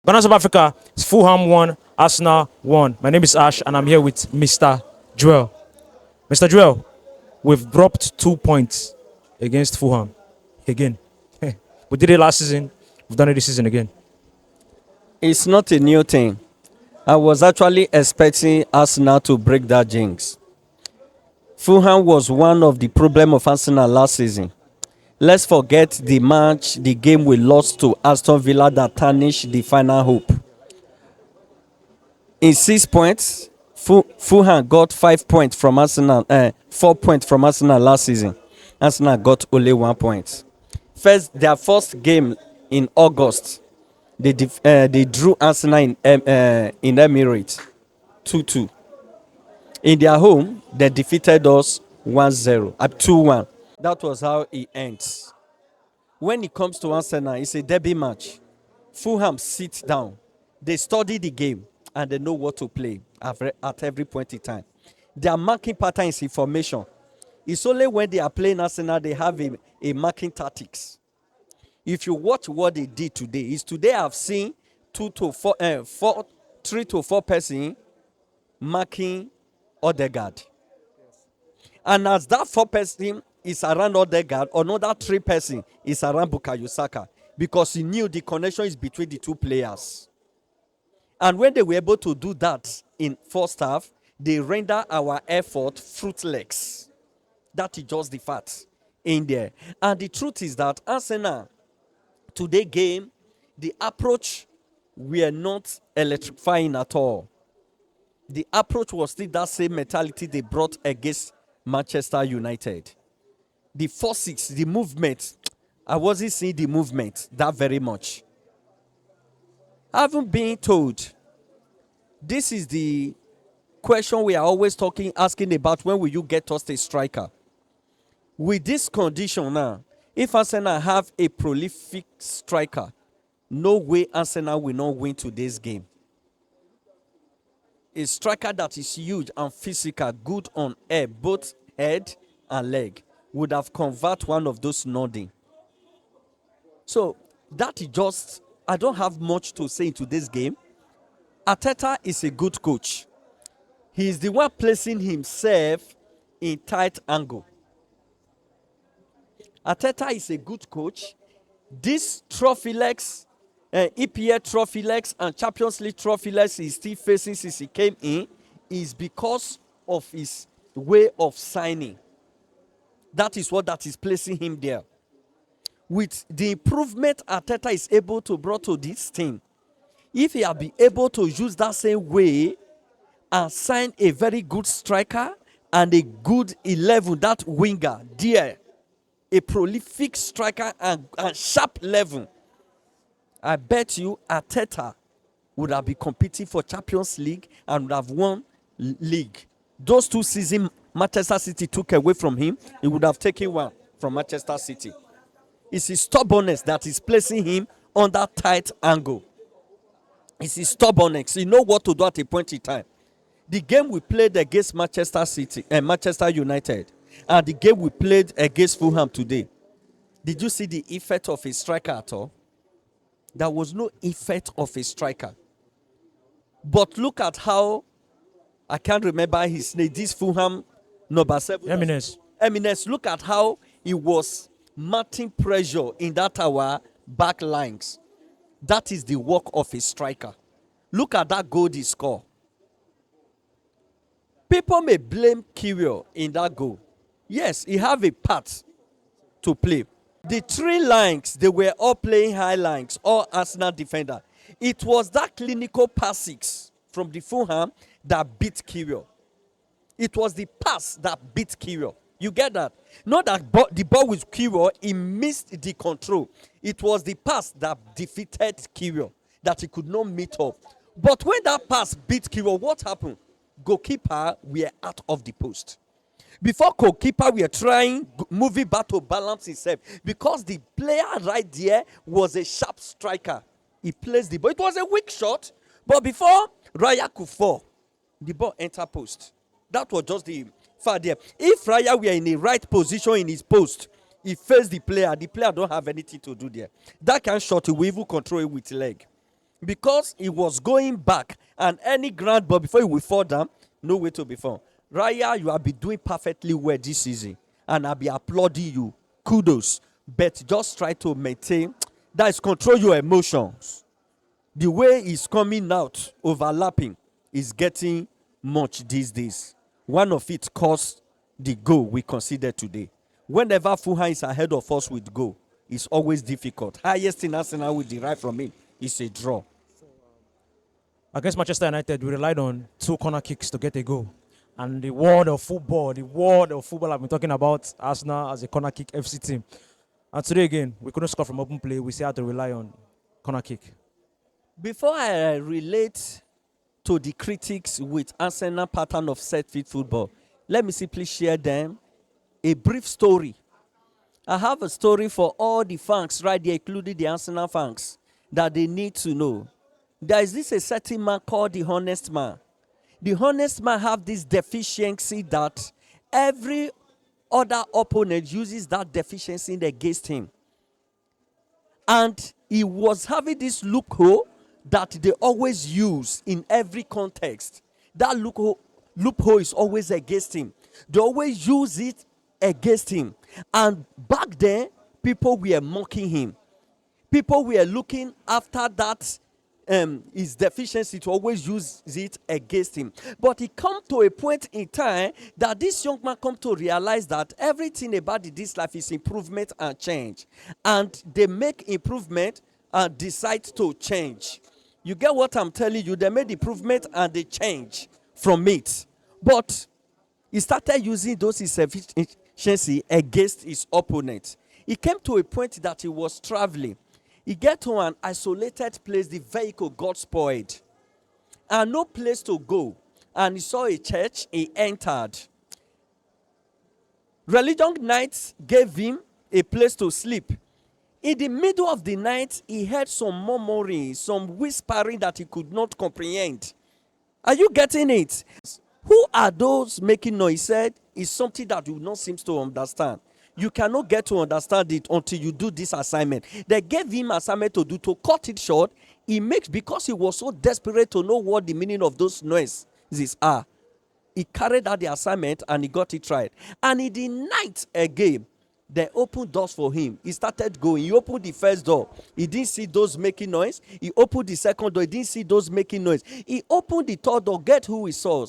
Gunners of Africa, it's Fulham 1, Arsenal 1. My name is Ash, and I'm here with Mr. Joel. Mr. Joel, we've dropped 2 points against Fulham. Again. We did it last season. We've done it this season again. It's not a new thing. I was actually expecting Arsenal to break that jinx. Fulham was one of the problem of Arsenal last season. Let's forget the game we lost to Aston Villa that tarnished the final hope. In 6 points, Fulham got 5 points from Arsenal, 4 points from Arsenal last season. Arsenal got only 1 point. Their first game in August, they drew Arsenal in Emirates 2-2. In their home, they defeated us 1-0, 2-1. That was how it ends. When it comes to Arsenal, it's a derby match. Fulham sits down. They study the game and they know what to play at every point in time. Their marking pattern is information. It's only when they are playing Arsenal they have a marking tactics. If you watch what they did today I've seen 3 to 4 person marking Odegaard. And as that 4 person is around Odegaard, another 3 person is around Bukayo Saka, because he knew the connection is between the 2 players. And when they were able to do that in first half, they render our effort fruitless. That is just the fact in there. And the truth is that Arsenal, today game, the approach were not electrifying at all. The approach was still that same mentality they brought against Manchester United. The forces, the movement, I wasn't seeing the movement that very much. I haven't been told. This is the question we are always asking about: when will you get us a striker? With this condition now, if Arsenal have a prolific striker, no way Arsenal will not win today's game. A striker that is huge and physical, good on air, both head and leg, would have converted one of those nodding. So that is just, I don't have much to say in today's game. Arteta is a good coach. He is the one placing himself in tight angle. Arteta is a good coach. This trophy legs, EPL trophy legs and Champions League trophy legs he's still facing since he came in is because of his way of signing. That is what that is placing him there. With the improvement Arteta is able to bring to this team, if he had been able to use that same way and sign a very good striker and a good 11, that winger there, a prolific striker and sharp level, I bet you Arteta would have been competing for Champions League and would have won league. Those 2 seasons Manchester City took away from him, he would have taken one from Manchester City. It's his stubbornness that is placing him on that tight angle. It's his stubbornness. He knows what to do at a point in time. The game we played against Manchester City and Manchester United, and the game we played against Fulham today, did you see the effect of a striker at all? There was no effect of a striker. But look at how, I can't remember his name, this Fulham number 7. Jimenez. Look at how he was mounting pressure in that our back lines. That is the work of a striker. Look at that goal he scored. People may blame Kirill in that goal. Yes, he have a part to play. The 3 lines, they were all playing high lines, all Arsenal defender. It was that clinical passing from the Fulham that beat Kirill. It was the pass that beat Kirill. You get that? Not that the ball with Kirill, he missed the control. It was the pass that defeated Kirill, that he could not meet up. But when that pass beat Kirill, what happened? Goalkeeper were out of the post. Before goalkeeper were trying moving back to balance himself, because the player right there was a sharp striker. He placed the ball. It was a weak shot, but before Raya could fall, the ball entered post. That was just the far there. If Raya were in the right position in his post, he faced the player don't have anything to do there. That kind of shot, he will even control it with leg. because he was going back, and any ground ball before he will fall down, no way to be found. Raya, you have been doing perfectly well this season, and I'll be applauding you. Kudos. But just try to maintain, that is, control your emotions. The way it's coming out, overlapping, is getting much these days. One of it caused the goal we considered today. Whenever Fulham is ahead of us with goal, it's always difficult. Highest in Arsenal we derive from it is a draw. Against Manchester United, we relied on 2 corner kicks to get a goal. And the world of football, I've been talking about Arsenal as a corner kick FC team. And today again, we couldn't score from open play. We still had to rely on corner kick. Before I relate to the critics with Arsenal pattern of set-fit football, let me simply share them a brief story. I have a story for all the fans right there, including the Arsenal fans, that they need to know. There is this a certain man called the honest man. The honest man have this deficiency that every other opponent uses that deficiency against him. And he was having this loophole that they always use in every context. That loophole is always against him. They always use it against him. And back then, people were mocking him. People were looking after that his deficiency to always use it against him. But he come to a point in time that this young man come to realize that everything about this life is improvement and change. And they make improvement and decide to change. You get what I'm telling you? They made improvement and they change from it. But he started using those his efficiency against his opponent. He came to a point that he was traveling. He get to an isolated place, the vehicle got spoiled. And no place to go. And he saw a church, he entered. Religion night gave him a place to sleep. In the middle of the night, he heard some murmuring, some whispering that he could not comprehend. Are you getting it? Who are those making noise? He said, it's something that you not seem to understand. You cannot get to understand it until you do this assignment. They gave him assignment to do. To cut it short, because he was so desperate to know what the meaning of those noises are. He carried out the assignment and he got it right. And in the night again, they opened doors for him. He started going. He opened the first door. He didn't see those making noise. He opened the second door. He didn't see those making noise. He opened the third door. Get who he saw?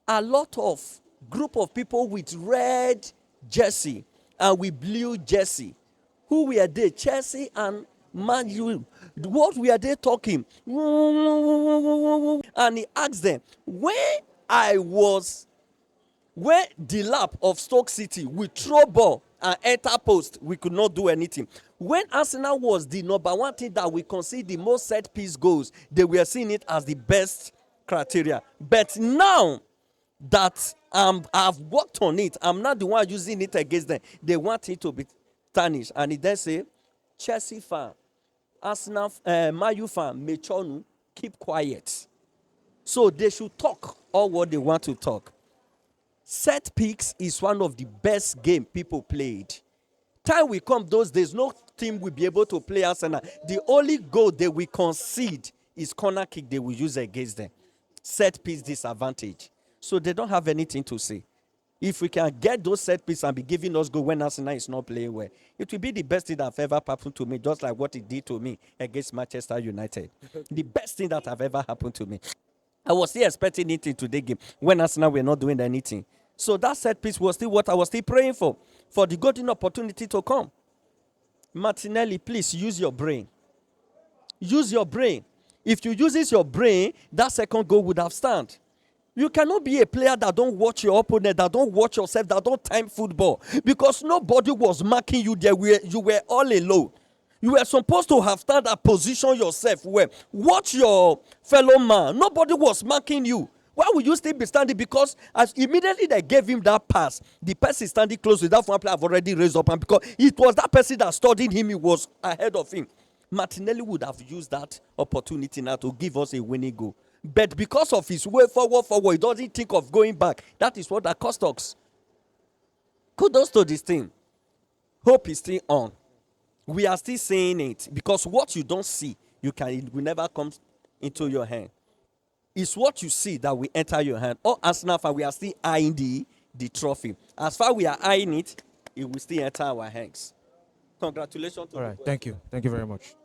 A lot of group of people with red jersey and with blue jersey. Who were they? Chelsea and Man U. What were they talking? And he asked them, when the lap of Stoke City, we throw ball and enter post, we could not do anything. When Arsenal was the number one thing that we concede the most set piece goals, they were seeing it as the best criteria. But now that I've worked on it, I'm not the one using it against them. They want it to be tarnished. And he then say, Chelsea fan, Arsenal, Man U fan, Mechonu, keep quiet. So they should talk all what they want to talk. Set picks is one of the best game people played. Time will come, those days, no team will be able to play Arsenal. The only goal they will concede is corner kick they will use against them. Set piece disadvantage. So they don't have anything to say. If we can get those set pieces and be giving us goal when Arsenal is not playing well, it will be the best thing that have ever happened to me, just like what it did to me against Manchester United. The best thing that have ever happened to me. I was still expecting it in today's game when Arsenal were not doing anything. So that set piece was still what I was still praying for the golden opportunity to come. Martinelli, please use your brain. Use your brain. If you use your brain, that second goal would have stand. You cannot be a player that don't watch your opponent, that don't watch yourself, that don't time football. Because nobody was marking you there. You were all alone. You were supposed to have stand and position yourself well. Watch your fellow man. Nobody was marking you. Why would you still be standing? Because as immediately they gave him that pass, the person standing close with that one player have already raised up. And because it was that person that studied him, he was ahead of him. Martinelli would have used that opportunity now to give us a winning goal. But because of his way forward, he doesn't think of going back. That is what that cost us. Kudos to this team. Hope is still on. We are still saying it because what you don't see, it will never come into your hand. It's what you see that will enter your hand. Or Arsenal fan, we are still eyeing the trophy. As far we are eyeing it, it will still enter our hands. Congratulations to All the right. boys. Thank you. Thank you very much.